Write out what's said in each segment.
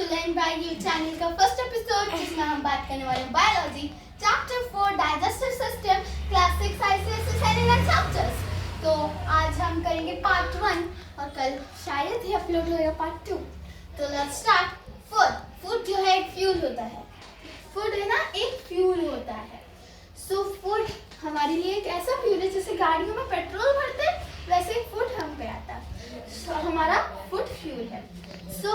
Learn by you channel का first episode जिसमें हम बात करने वाले हैं biology chapter 4 digestive system class 6 ICSE सेनिंग and chapters. तो आज हम करेंगे पार्ट 1 और कल शायद ही अपलोड होगा पार्ट 2। तो लेट्स स्टार्ट। फूड जो है एक फ्यूल होता है। फूड है ना, एक फ्यूल होता है। सो फूड हमारे लिए एक ऐसा फ्यूल है जैसे गाड़ियों में पेट्रोल भरते हैं वैसे फूड हम पे आता है। हमारा फूड फ्यूल है। सो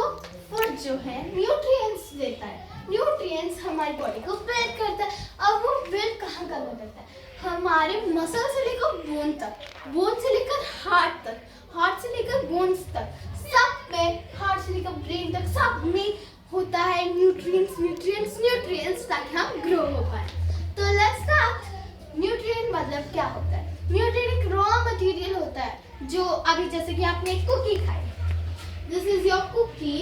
फूड जो है न्यूट्रिएंट्स देता है। न्यूट्रिएंट्स हमारी बॉडी को बिल्ड करता है। अब वो बिल्ड कहाँ करता है? हमारे मसल से लेकर बोन तक, बोन से लेकर हार्ट तक, हार्ट से लेकर बोन्स तक, सब में, हार्ट से लेकर ब्रेन तक, सब में होता है न्यूट्रिएंट्स ताकि हम ग्रो हो पाए। तो लेट्स स्टार्ट। न्यूट्रिएंट मतलब क्या होता है? न्यूट्रिएंट एक रॉ मटेरियल होता है जो अभी जैसे कि आपने एक कुकी खाई, दिस इज योर कुकी,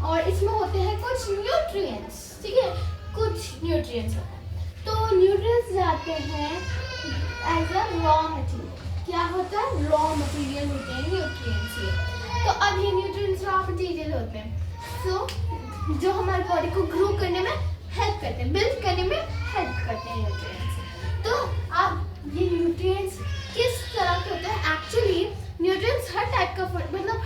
और इसमें होते हैं कुछ न्यूट्रिएंट्स, ठीक है, कुछ न्यूट्रिएंट्स होते हैं। तो न्यूट्रिएंट्स जाते हैं एज अ रॉ मटेरियल। क्या होता है? रॉ मटेरियल होते हैं न्यूट्रिएंट्स ये। तो अब ये न्यूट्रिएंट्स रॉ मटेरियल होते हैं, सो जो हमारी बॉडी को ग्रो करने में हेल्प करते हैं, बिल्ड करने में हेल्प करते हैं न्यूट्रिएंट्स। तो अब ये न्यूट्रिएंट्स किस तरह के होते हैं? एक्चुअली न्यूट्रिएंट्स हर टाइप का फूड, मतलब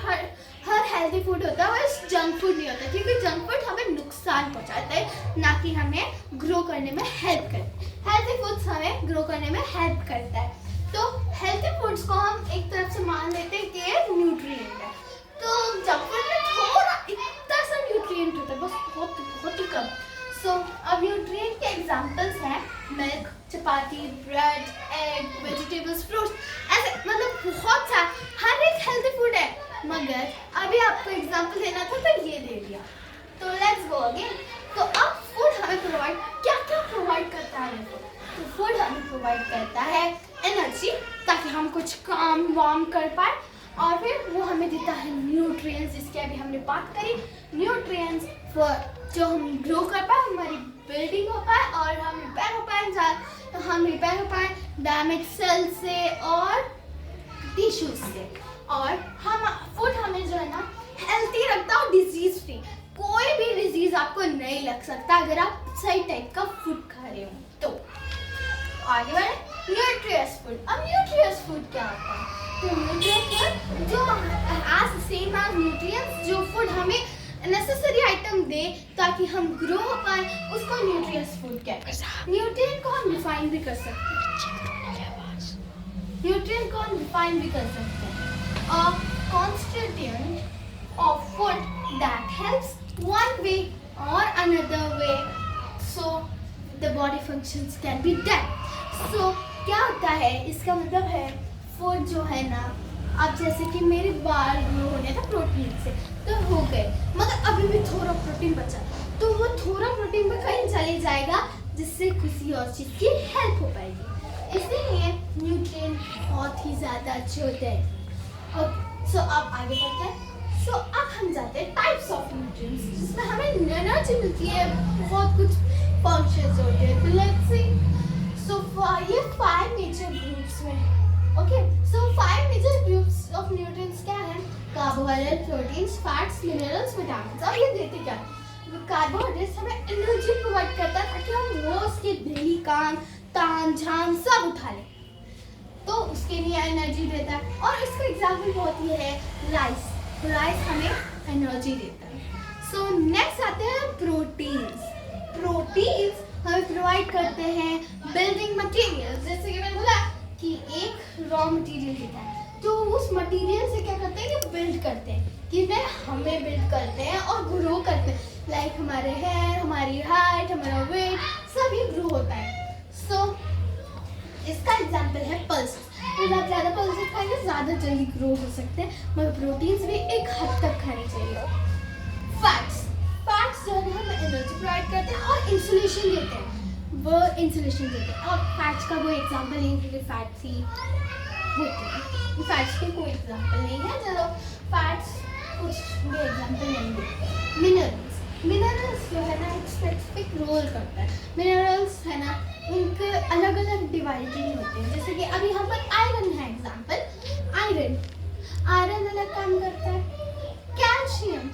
हर हेल्दी फूड होता है और जंक फूड नहीं होता, क्योंकि जंक फूड हमें नुकसान पहुंचाता है, ना कि हमें ग्रो करने में हेल्प करता है। हेल्दी फूड्स हमें ग्रो करने में हेल्प करता है। तो हेल्दी फूड्स को हम एक तरफ से मान लेते हैं कि न्यूट्रिएंट है। तो जंक फूड में थोड़ा इतना सा न्यूट्रिएंट होता है, बस बहुत ही कम। सो अब न्यूट्रिएंट के एग्जांपल्स हैं मिल्क, चपाती, ब्रेड, एग, वेजिटेबल्स, फ्रूट्स, ऐसे मतलब बहुत सा हर एक हेल्दी फूड है। मगर अभी आपको एग्जांपल देना था तो ये दे दिया। तो लेट्स गो अगेन। तो अब फूड हमें प्रोवाइड क्या प्रोवाइड करता है? तो फूड हमें प्रोवाइड करता है एनर्जी, ताकि हम कुछ काम वाम कर पाए, और फिर वो हमें देता है न्यूट्रिएंट्स, जिसकी अभी हमने बात करी। न्यूट्रिएंट्स जो हम ग्रो कर पाए, हमारी बिल्डिंग हो पाए और हम रिपेयर हो पाए, तो हम रिपेयर हो पाए डैमेज सेल से और टिश्यूज से। और हम फूड हमें जो है ना हेल्थी रखता है, डिजीज फ्री। कोई भी डिजीज आपको नहीं लग सकता अगर आप सही टाइप का फूड खा रहे हो। तो आगे बढ़े, न्यूट्रियस फूड। अब न्यूट्रियस फूड क्या होता है? तो न्यूट्रियस फूड जो एज सेम एज न्यूट्रिएंट्स, जो फूड हमें नेसेसरी आइटम दे ताकि हम ग्रो हो पाए, उसको न्यूट्रियस फूड कहते हैं। न्यूट्रिएंट को हम डिफाइन भी कर सकते हैं, न्यूट्रिएंट को हम डिफाइन भी कर सकते हैं। A constituent of food that helps one way or another way so the body functions can be done. So क्या होता है? इसका मतलब है फूड जो है ना, अब जैसे कि मेरे बाल ग्रो होने था प्रोटीन से, तो हो गए, मगर अभी भी थोड़ा प्रोटीन बचा, तो वो थोड़ा प्रोटीन में कहीं चले जाएगा जिससे किसी और चीज़ की हेल्प हो पाएगी। इसलिए न्यूट्रिएंट बहुत ही ज़्यादा अच्छे होते हैं। सो अब आगे बढ़ते हैं। सो अब हम जाते हैं टाइप्स ऑफ न्यूट्रिएंट्स, जिसमें हमें एनर्जी मिलती है, बहुत कुछ फंक्शंस होते हैं। तो लेट्स सी। सो ये 5 मेजर ग्रुप्स में, okay. So 5 major groups of nutrients क्या हैं? Carbohydrate, proteins, fats, minerals, vitamins. अब ये देते क्या? कार्बोहाइड्रेट्स हमें एनर्जी प्रोवाइड करता है ताकि हम रोज के डेली काम, ताम झाम सब उठा लें, तो उसके लिए एनर्जी देता है। और इसका एग्जाम्पल बहुत ही है राइस। राइस हमें एनर्जी देता है। सो नेक्स्ट आते हैं प्रोटीन्स। प्रोटीन्स हमें प्रोवाइड करते हैं बिल्डिंग मटेरियल, जैसे कि मैंने बोला कि एक रॉ मटेरियल देता है, तो उस मटेरियल से क्या करते हैं कि बिल्ड करते हैं, कि हमें बिल्ड करते हैं और ग्रो करते हैं। लाइक हमारे हेयर, हमारी हाइट, हमारा वेट, सभी ग्रो होता है। सो इसका एग्जाम्पल है पल्सेस। तो ज़्यादा पल्सेस खाएंगे ज़्यादा जल्दी ग्रो हो सकते हैं, मगर प्रोटीन्स भी एक हद तक खानी चाहिए। फैट्स जो है हमें एनर्जी प्रोवाइड करते हैं और इंसुलेशन देते हैं, वो इंसुलेशन देते हैं। और फैट्स का कोई एग्जाम्पल नहीं, क्योंकि फैट्स ही होते हैं, फैट्स के कोई एग्जाम्पल नहीं है। चलो फैट्स कुछ भी एग्जाम्पल नहीं देते। मिनरल्स जो है ना एक स्पेसिफिक रोल करता है। मिनरल्स है ना, उनके अलग अलग डिवाइडिंग होते हैं, जैसे कि अभी यहाँ पर आयरन है एग्जाम्पल। आयरन अलग काम करता है। कैल्शियम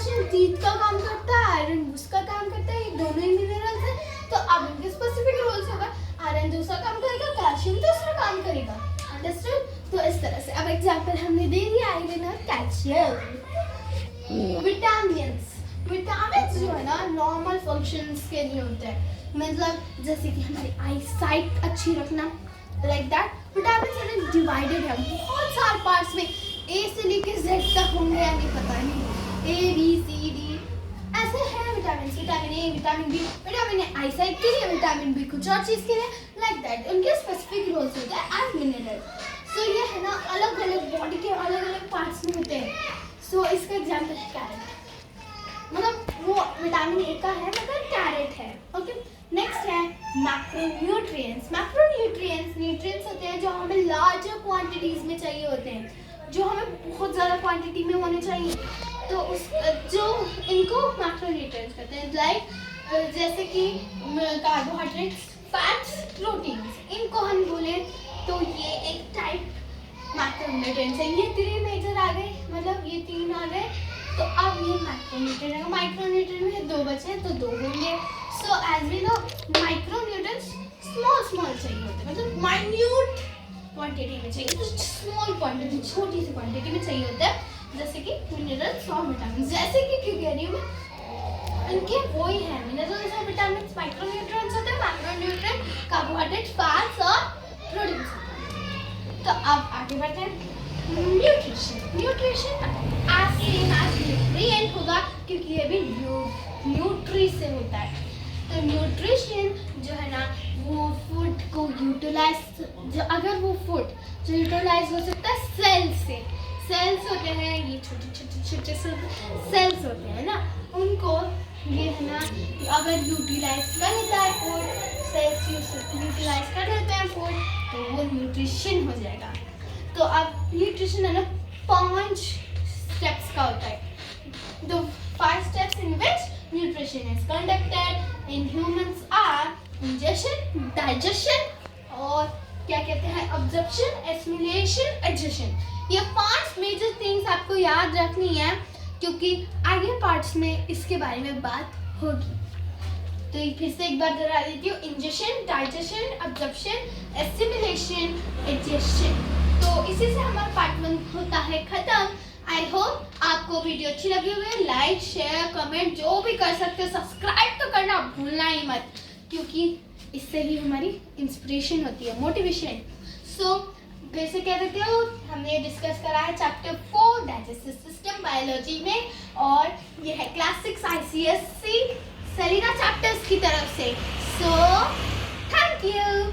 कैल्शियम टीथ का काम करता है, आयरन उसका काम करता है, ये दोनों ही मिनरल्स हैं। तो अब इनके स्पेसिफिक रोल्स होगा, आयरन दूसरा काम करेगा, कैल्शियम दूसरा काम करेगा। अंडरस्टूड? तो इस तरह से अब एग्जांपल हमने दे दिया आयरन और कैल्शियम। विटामिन्स जो है ना नॉर्मल फंक्शंस के लिए होते हैं, मतलब जैसे कि हमारी आई साइट अच्छी रखना, लाइक दैट। विटामिन डिवाइडेड है बहुत सारे पार्ट्स में, ए से लेके जेड तक होंगे या नहीं पता नहीं, ए बी सी डी ऐसे हैं vitamin. Vitamin A, vitamin B, vitamin A eyesight के लिए, विटामिन बी कुछ और चीज़ के लिए, लाइक दैट। उनके स्पेसिफिक रोल्स होते हैं एज मिनरल। सो ये है ना अलग अलग बॉडी के अलग अलग पार्ट्स में होते हैं। सो इसका एग्जाम्पल है कैरेट, मतलब वो विटामिन ए का है मगर कैरेट है। ओके, नेक्स्ट है मैक्रोन्यूट्रिएंट्स। मैक्रोन्यूट्रिएंट्स न्यूट्रिएंट्स होते हैं जो हमें लार्जर क्वांटिटीज में चाहिए होते हैं, जो हमें बहुत ज़्यादा क्वांटिटी में होने चाहिए, तो उस जो इनको मैक्रोन्यूट्रिएंट्स कहते हैं। लाइक जैसे कि कार्बोहाइड्रेट्स, फैट्स, प्रोटीन्स, इनको हम बोले तो ये एक टाइप मैक्रोन्यूट्रिएंट्स है। ये 3 मेजर आ गए, मतलब ये 3 आ गए, तो अब ये मैक्रोन्यूट्रिएंट है। माइक्रोन्यूट्रिएंट में 2 बचे तो 2 होंगे। So as we know micronutrients small चाहिए होते हैं, मतलब माइन्यूट क्वांटिटी में चाहिए, तो स्मॉल क्वांटिटी छोटी सी क्वांटिटी में चाहिए होता है, जैसे कि मिनरल्स और विटामिन। जैसे कि क्यों कह रही हूँ मैं, इनके वो ही है मिनरल्स और विटामिन। माइक्रोन्यूट्रिएंट्स होते हैं, मैक्रोन्यूट्रिएंट कार्बोहाइड्रेट, फैट्स और प्रोटीन्स। तो अब आगे बढ़ते हैं। Nutrition as same as nutrient होगा, क्योंकि ये भी न्यूट्री से होता है। तो न्यूट्रिशन जो है ना वो फूड को यूटिलाइज, जो अगर वो फूड जो यूटिलाइज हो सकता है सेल से, सेल्स होते हैं ये छोटे सेल्स होते हैं ना, उनको ये है ना अगर यूटिलाइज कर लेता है फूड, सेल्स यूटिलाइज कर लेते हैं फूड, तो वो न्यूट्रिशन हो जाएगा। तो अब न्यूट्रिशन है ना 5 स्टेप्स का होता है। The 5 steps in which nutrition is conducted in humans are ingestion, digestion और क्या कहते हैं absorption, assimilation, adhesion। ये 5 मेजर थिंग्स आपको याद रखनी है, क्योंकि आगे पार्ट्स में इसके बारे में बात होगी। तो फिर से एक बार दोहरा देती हूँ, इंजेशन, डाइजेशन, अब्जॉर्प्शन, एसिमिलेशन, एडजस्शन। तो इसी से हमारा पार्ट 1 होता है खत्म। आई होप आपको वीडियो अच्छी लगी होगी। लाइक, शेयर, कमेंट जो भी कर सकते हो, सब्सक्राइब तो करना भूलना ही मत, क्योंकि इससे ही हमारी इंस्पिरेशन होती है, मोटिवेशन। सो फिर से कह देते हो, हमने डिस्कस करा है चैप्टर 4 डाइजेस्टिव सिस्टम बायोलॉजी में, और ये है क्लास 6 ICSE सेलिना चैप्टर्स की तरफ से। So thank you.